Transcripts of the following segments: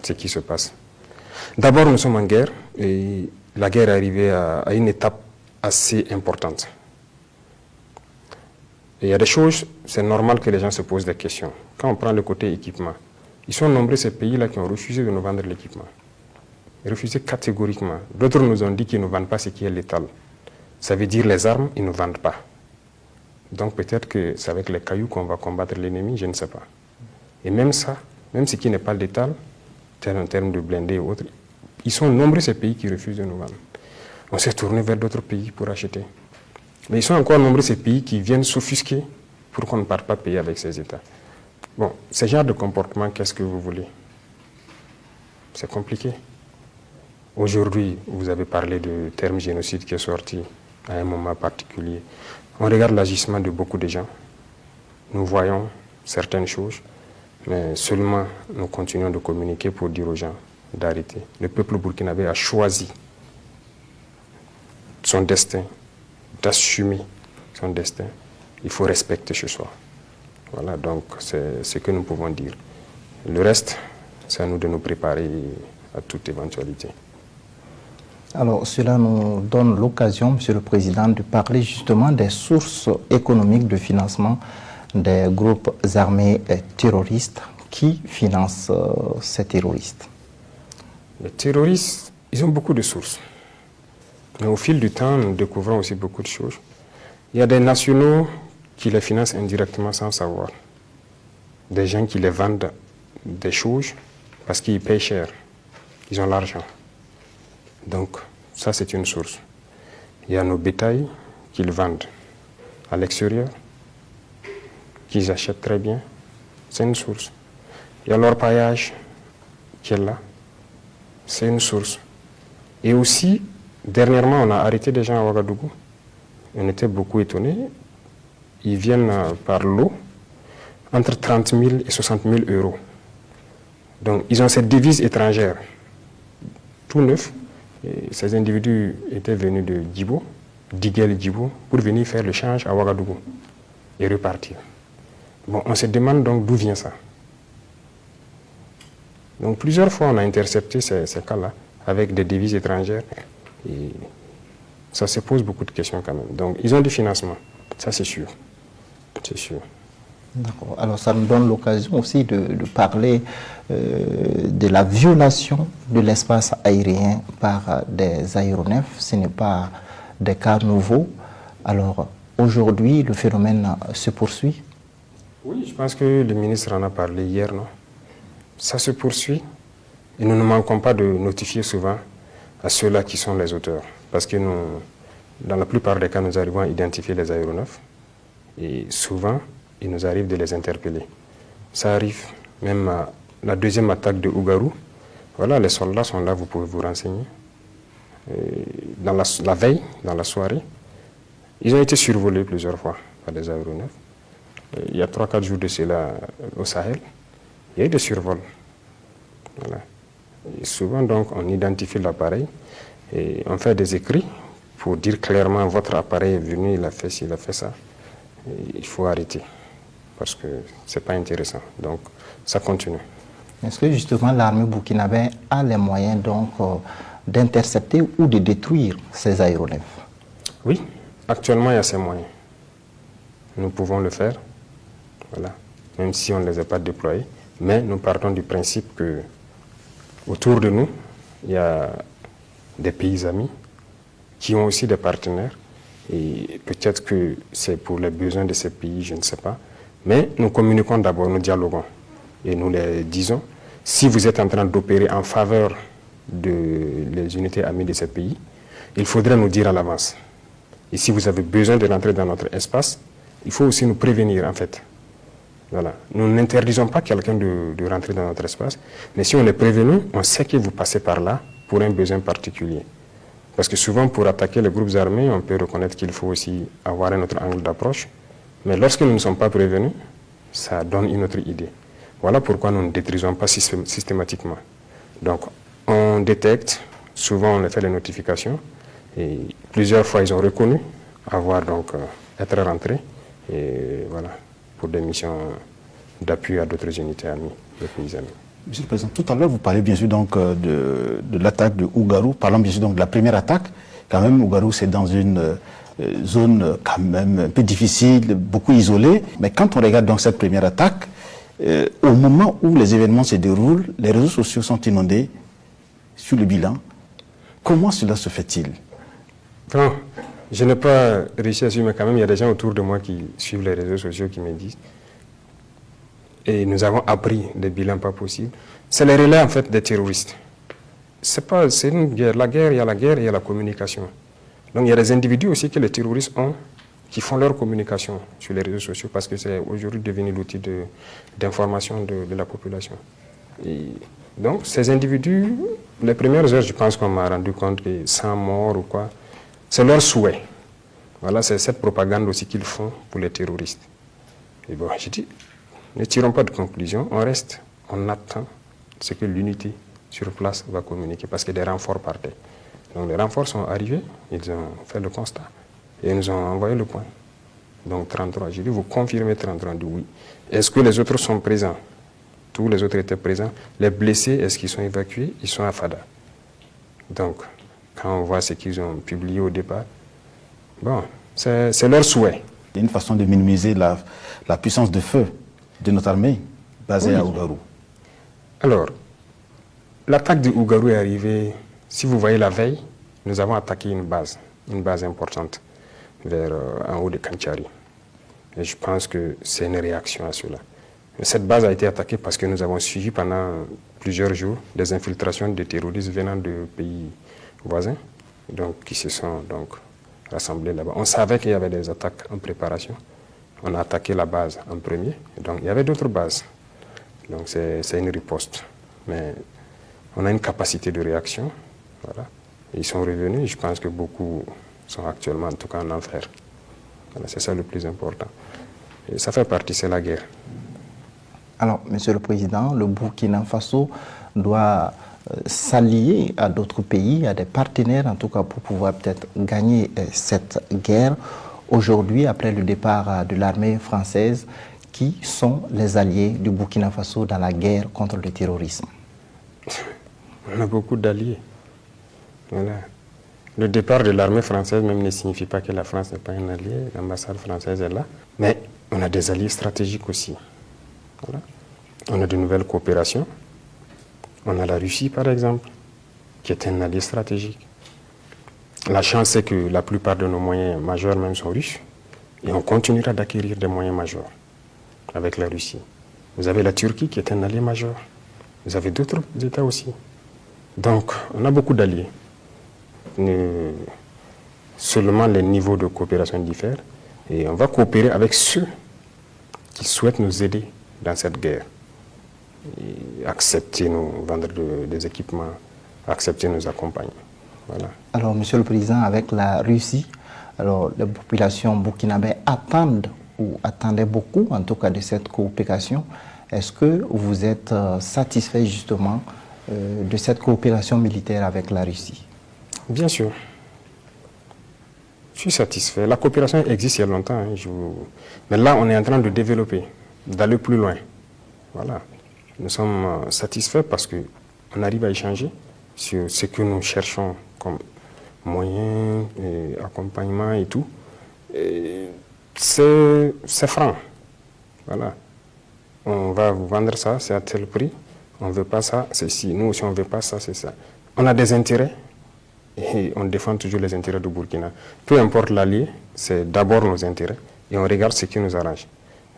ce qui se passe. D'abord, nous sommes en guerre et la guerre est arrivée à une étape assez importante. Et il y a des choses, c'est normal que les gens se posent des questions. Quand on prend le côté équipement, ils sont nombreux ces pays-là qui ont refusé de nous vendre l'équipement. Refusé catégoriquement. D'autres nous ont dit qu'ils ne vendent pas ce qui est létal. Ça veut dire les armes, ils ne vendent pas. Donc peut-être que c'est avec les cailloux qu'on va combattre l'ennemi, je ne sais pas. Et même ça, même ce qui n'est pas létal, en termes de blindés et autres, ils sont nombreux ces pays qui refusent de nous vendre. On s'est tourné vers d'autres pays pour acheter. Mais ils sont encore nombreux ces pays qui viennent s'offusquer pour qu'on ne parte pas payer avec ces États. Bon, ce genre de comportement, qu'est-ce que vous voulez? C'est compliqué. Aujourd'hui, vous avez parlé du terme génocide qui est sorti à un moment particulier. On regarde l'agissement de beaucoup de gens. Nous voyons certaines choses, mais seulement nous continuons de communiquer pour dire aux gens d'arrêter. Le peuple burkinabé a choisi son destin, d'assumer son destin. Il faut respecter ce choix. Voilà, donc c'est ce que nous pouvons dire. Le reste, c'est à nous de nous préparer à toute éventualité. Alors, cela nous donne l'occasion, Monsieur le Président, de parler justement des sources économiques de financement des groupes armés terroristes. Qui financent ces terroristes? Les terroristes, ils ont beaucoup de sources. Mais au fil du temps, nous découvrons aussi beaucoup de choses. Il y a des nationaux qui les financent indirectement sans savoir. Des gens qui les vendent des choses parce qu'ils payent cher. Ils ont l'argent. Donc, ça, c'est une source. Il y a nos bétails qu'ils vendent à l'extérieur, qu'ils achètent très bien. C'est une source. Il y a l'orpaillage qui est là. C'est une source. Et aussi, dernièrement, on a arrêté des gens à Ouagadougou. On était beaucoup étonnés. Ils viennent par lot entre 30 000 et 60 000 euros. Donc, ils ont cette devise étrangère, tout neuf. Et ces individus étaient venus de Djibo, d'Iguel Djibo, pour venir faire le change à Ouagadougou et repartir. Bon, on se demande donc d'où vient ça. Donc, plusieurs fois, on a intercepté ces cas-là avec des devises étrangères. Et ça se pose beaucoup de questions quand même. Donc, ils ont du financement, ça c'est sûr. C'est sûr. D'accord. Alors, ça nous donne l'occasion aussi de parler de la violation de l'espace aérien par des aéronefs. Ce n'est pas des cas nouveaux. Alors, aujourd'hui, le phénomène se poursuit? Oui, je pense que le ministre en a parlé hier, non? Ça se poursuit et nous ne manquons pas de notifier souvent à ceux-là qui sont les auteurs. Parce que nous, dans la plupart des cas, nous arrivons à identifier les aéronefs et souvent, il nous arrive de les interpeller. Ça arrive même à la deuxième attaque de Ougarou. Voilà, les soldats sont là, vous pouvez vous renseigner. Dans la veille, dans la soirée, ils ont été survolés plusieurs fois par des aéronefs. Il y a 3-4 jours de cela au Sahel, il y a eu des survols. Voilà. Et souvent, donc, on identifie l'appareil et on fait des écrits pour dire clairement votre appareil est venu, il a fait ci, il a fait ça. Et il faut arrêter parce que ce n'est pas intéressant. Donc, ça continue. Est-ce que justement l'armée burkinabé a les moyens donc d'intercepter ou de détruire ces aéronefs? Oui, actuellement il y a ces moyens. Nous pouvons le faire, voilà, même si on ne les a pas déployés. Mais nous partons du principe que autour de nous, il y a des pays amis qui ont aussi des partenaires. Et peut-être que c'est pour les besoins de ces pays, je ne sais pas. Mais nous communiquons d'abord, nous dialoguons. Et nous les disons, si vous êtes en train d'opérer en faveur des unités amies de ces pays, il faudrait nous dire à l'avance. Et si vous avez besoin de rentrer dans notre espace, il faut aussi nous prévenir en fait. Voilà. Nous n'interdisons pas quelqu'un de rentrer dans notre espace, mais si on est prévenu, on sait que vous passez par là pour un besoin particulier. Parce que souvent, pour attaquer les groupes armés, on peut reconnaître qu'il faut aussi avoir un autre angle d'approche. Mais lorsque nous ne sommes pas prévenus, ça donne une autre idée. Voilà pourquoi nous ne détruisons pas systématiquement. Donc, on détecte, souvent on fait les notifications, et plusieurs fois ils ont reconnu avoir donc être rentrés, et voilà, pour des missions d'appui à d'autres unités amies, des pays amis. Monsieur le Président, tout à l'heure, vous parlez bien sûr donc de l'attaque de Ougarou. Parlons bien sûr donc de la première attaque. Quand même, Ougarou, c'est dans une zone quand même un peu difficile, beaucoup isolée. Mais quand on regarde donc cette première attaque, au moment où les événements se déroulent, les réseaux sociaux sont inondés sur le bilan. Comment cela se fait-il? Bon, je n'ai pas réussi à suivre, mais quand même, il y a des gens autour de moi qui suivent les réseaux sociaux qui me disent. Et nous avons appris des bilans pas possibles. C'est les relais, en fait, des terroristes. C'est une guerre. La guerre, il y a la guerre et il y a la communication. Donc, il y a des individus aussi que les terroristes ont qui font leur communication sur les réseaux sociaux parce que c'est aujourd'hui devenu l'outil d'information de la population. Et donc, ces individus, les premières heures, je pense qu'on m'a rendu compte que 100 morts ou quoi, c'est leur souhait. Voilà, c'est cette propagande aussi qu'ils font pour les terroristes. Et bon, j'ai dit, ne tirons pas de conclusion, on reste, on attend ce que l'unité sur place va communiquer parce que des renforts partaient. Donc les renforts sont arrivés, ils ont fait le constat et ils nous ont envoyé le point. Donc 33, j'ai dit, vous confirmez 33, dit oui. Est-ce que les autres sont présents? Tous les autres étaient présents. Les blessés, est-ce qu'ils sont évacués? Ils sont à Fada. Donc, quand on voit ce qu'ils ont publié au départ, bon, c'est leur souhait. Il y a une façon de minimiser la puissance de feu de notre armée basée à Ougarou. Alors, l'attaque de Ougarou est arrivée, si vous voyez la veille, nous avons attaqué une base importante vers en haut de Kanchari. Et je pense que c'est une réaction à cela. Cette base a été attaquée parce que nous avons suivi pendant plusieurs jours des infiltrations de terroristes venant de pays voisins, donc, qui se sont donc rassemblés là-bas. On savait qu'il y avait des attaques en préparation. On a attaqué la base en premier, donc il y avait d'autres bases. Donc c'est une riposte. Mais on a une capacité de réaction. Voilà. Ils sont revenus, je pense que beaucoup sont actuellement en tout cas en enfer. Voilà, c'est ça le plus important. Et ça fait partie, c'est la guerre. Alors, Monsieur le Président, le Burkina Faso doit s'allier à d'autres pays, à des partenaires en tout cas pour pouvoir peut-être gagner cette guerre. Aujourd'hui, après le départ de l'armée française, qui sont les alliés du Burkina Faso dans la guerre contre le terrorisme? On a beaucoup d'alliés. Voilà. Le départ de l'armée française même ne signifie pas que la France n'est pas un allié. L'ambassade française est là. Mais on a des alliés stratégiques aussi. Voilà. On a de nouvelles coopérations. On a la Russie, par exemple, qui est un allié stratégique. La chance, c'est que la plupart de nos moyens majeurs même sont russes. Et on continuera d'acquérir des moyens majeurs avec la Russie. Vous avez la Turquie qui est un allié majeur. Vous avez d'autres États aussi. Donc, on a beaucoup d'alliés. Seulement les niveaux de coopération diffèrent. Et on va coopérer avec ceux qui souhaitent nous aider dans cette guerre. Et accepter nous vendre des équipements, accepter nous accompagner. Voilà. Alors, Monsieur le Président, avec la Russie, alors les populations burkinabées attendent ou attendaient beaucoup, en tout cas, de cette coopération. Est-ce que vous êtes satisfait justement de cette coopération militaire avec la Russie? Bien sûr. Je suis satisfait. La coopération existe il y a longtemps. Hein, mais là, on est en train de développer, d'aller plus loin. Voilà. Nous sommes satisfaits parce qu'on arrive à échanger sur ce que nous cherchons comme moyens, et accompagnement et tout. C'est franc. Voilà. On va vous vendre ça, c'est à tel prix. On ne veut pas ça, c'est ci. Nous aussi, on ne veut pas ça, c'est ça. On a des intérêts et on défend toujours les intérêts du Burkina. Peu importe l'allié, c'est d'abord nos intérêts et on regarde ce qui nous arrange.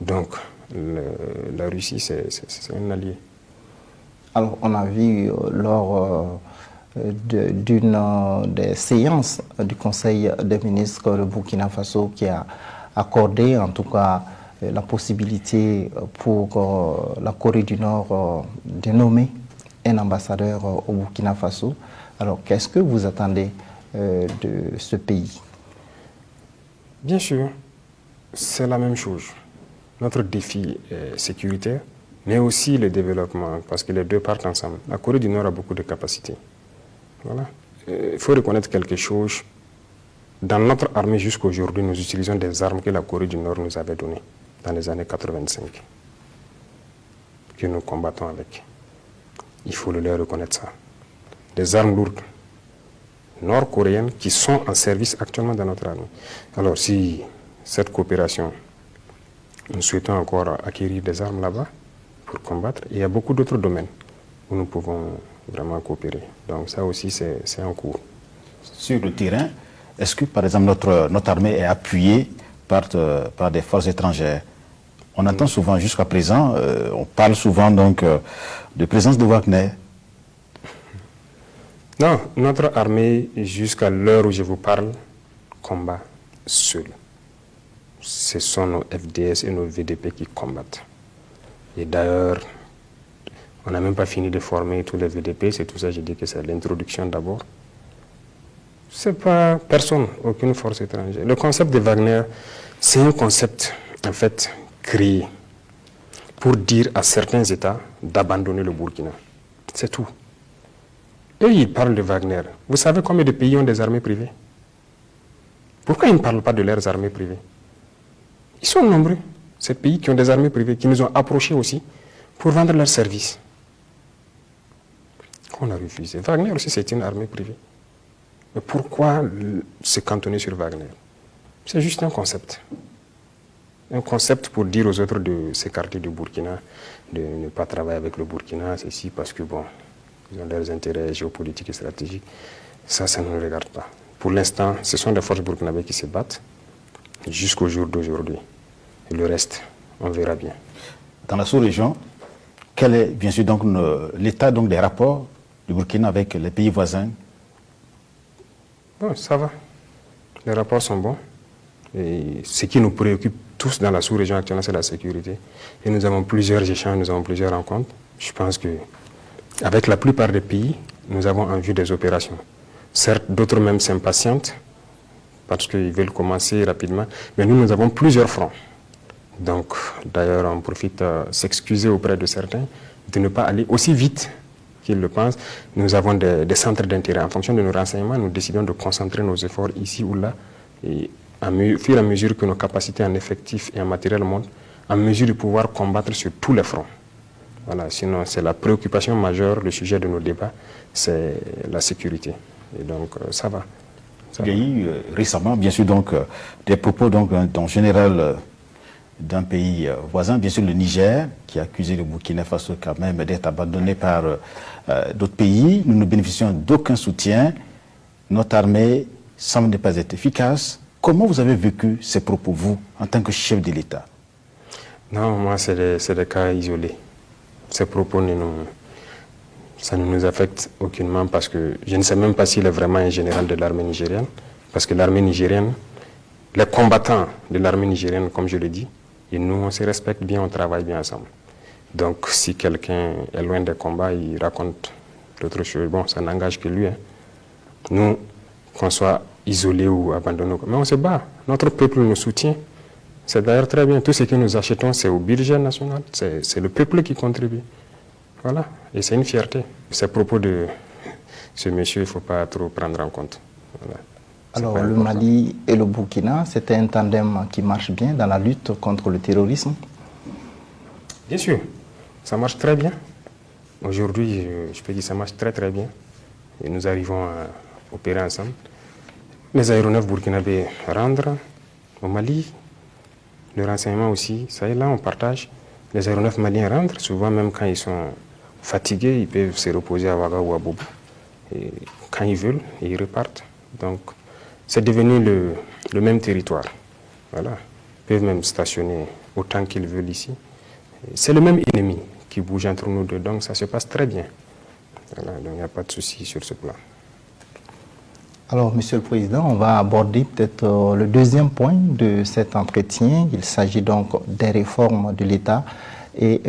Donc, la Russie, c'est un allié. Alors, on a vu lors d'une des séances du Conseil des ministres le Burkina Faso qui a accordé en tout cas la possibilité pour la Corée du Nord de nommer un ambassadeur au Burkina Faso. Alors, qu'est-ce que vous attendez de ce pays? Bien sûr, c'est la même chose. Notre défi est sécuritaire, mais aussi le développement, parce que les deux partent ensemble. La Corée du Nord a beaucoup de capacités. Voilà. Il faut reconnaître quelque chose. Dans notre armée jusqu'à aujourd'hui, nous utilisons des armes que la Corée du Nord nous avait données dans les années 85, que nous combattons avec. Il faut leur reconnaître ça. Des armes lourdes nord-coréennes qui sont en service actuellement dans notre armée. Alors, si cette coopération, nous souhaitons encore acquérir des armes là-bas pour combattre, il y a beaucoup d'autres domaines où nous pouvons vraiment coopérer. Donc ça aussi, c'est en cours. Sur le terrain, est-ce que, par exemple, notre armée est appuyée par des forces étrangères? On entend souvent, jusqu'à présent, on parle souvent donc de présence de Wagner. Non, notre armée, jusqu'à l'heure où je vous parle, combat seule. Ce sont nos FDS et nos VDP qui combattent. Et d'ailleurs, on n'a même pas fini de former tous les VDP, c'est tout ça, je dis que c'est l'introduction d'abord. C'est pas personne, aucune force étrangère. Le concept de Wagner, c'est un concept, en fait, créé pour dire à certains États d'abandonner le Burkina. C'est tout. Eux, ils parlent de Wagner. Vous savez combien de pays ont des armées privées? Pourquoi ils ne parlent pas de leurs armées privées? Ils sont nombreux, ces pays qui ont des armées privées, qui nous ont approchés aussi pour vendre leurs services. On a refusé. Wagner aussi, c'est une armée privée. Mais pourquoi se cantonner sur Wagner? C'est juste un concept. Un concept pour dire aux autres de s'écarter du Burkina, de ne pas travailler avec le Burkina, ceci parce que bon, ils ont leurs intérêts géopolitiques et stratégiques. Ça ne nous regarde pas. Pour l'instant, ce sont des forces burkinabées qui se battent jusqu'au jour d'aujourd'hui. Et le reste, on verra bien. Dans la sous-région, quel est bien sûr donc l'état donc des rapports du Burkina avec les pays voisins? Bon, ça va. Les rapports sont bons. Et ce qui nous préoccupe tous dans la sous-région actuellement, c'est la sécurité. Et nous avons plusieurs échanges, nous avons plusieurs rencontres. Je pense qu'avec la plupart des pays, nous avons en vue des opérations. Certes, d'autres même s'impatientent parce qu'ils veulent commencer rapidement, mais nous avons plusieurs fronts. Donc, d'ailleurs, on profite à s'excuser auprès de certains de ne pas aller aussi vite qu'ils le pensent. Nous avons des centres d'intérêt. En fonction de nos renseignements, nous décidons de concentrer nos efforts ici ou là. Et au fur et à mesure que nos capacités en effectifs et en matériel montent, en mesure de pouvoir combattre sur tous les fronts. Voilà, sinon, c'est la préoccupation majeure, le sujet de nos débats, c'est la sécurité. Et donc, ça va. Il y a eu récemment, bien sûr, donc, des propos d'un général d'un pays voisin, bien sûr le Niger, qui a accusé le Burkina Faso quand même d'être abandonné par d'autres pays. Nous ne bénéficions d'aucun soutien. Notre armée semble ne pas être efficace. Comment vous avez vécu ces propos, vous, en tant que chef de l'État? Non, moi, c'est des cas isolés. Ces propos, ça ne nous affecte aucunement parce que je ne sais même pas s'il est vraiment un général de l'armée nigérienne. Parce que l'armée nigérienne, les combattants de l'armée nigérienne, comme je le dis, et nous, on se respecte bien, on travaille bien ensemble. Donc, si quelqu'un est loin des combats, il raconte d'autres choses, bon, ça n'engage que lui. Hein. Nous, qu'on soit isolés ou abandonnés, mais on se bat. Notre peuple nous soutient. C'est d'ailleurs très bien. Tout ce que nous achetons, c'est au budget national. C'est le peuple qui contribue. Voilà. Et c'est une fierté. Ces propos de ce monsieur, il ne faut pas trop prendre en compte. Voilà. Alors, le Mali et le Burkina, c'était un tandem qui marche bien dans la lutte contre le terrorisme? Bien sûr. Ça marche très bien. Aujourd'hui, je peux dire que ça marche très très bien. Et nous arrivons à opérer ensemble. Les aéronefs burkinabés rentrent au Mali. Le renseignement aussi, ça est là, on partage. Les aéronefs maliens rentrent, souvent même quand ils sont fatigués, ils peuvent se reposer à Ouaga ou à Bobo. Et quand ils veulent, ils repartent. Donc, c'est devenu le même territoire. Voilà. Ils peuvent même stationner autant qu'ils veulent ici. C'est le même ennemi qui bouge entre nous deux, donc ça se passe très bien. Voilà, donc il n'y a pas de souci sur ce plan. Alors, Monsieur le Président, on va aborder peut-être le deuxième point de cet entretien. Il s'agit donc des réformes de l'État et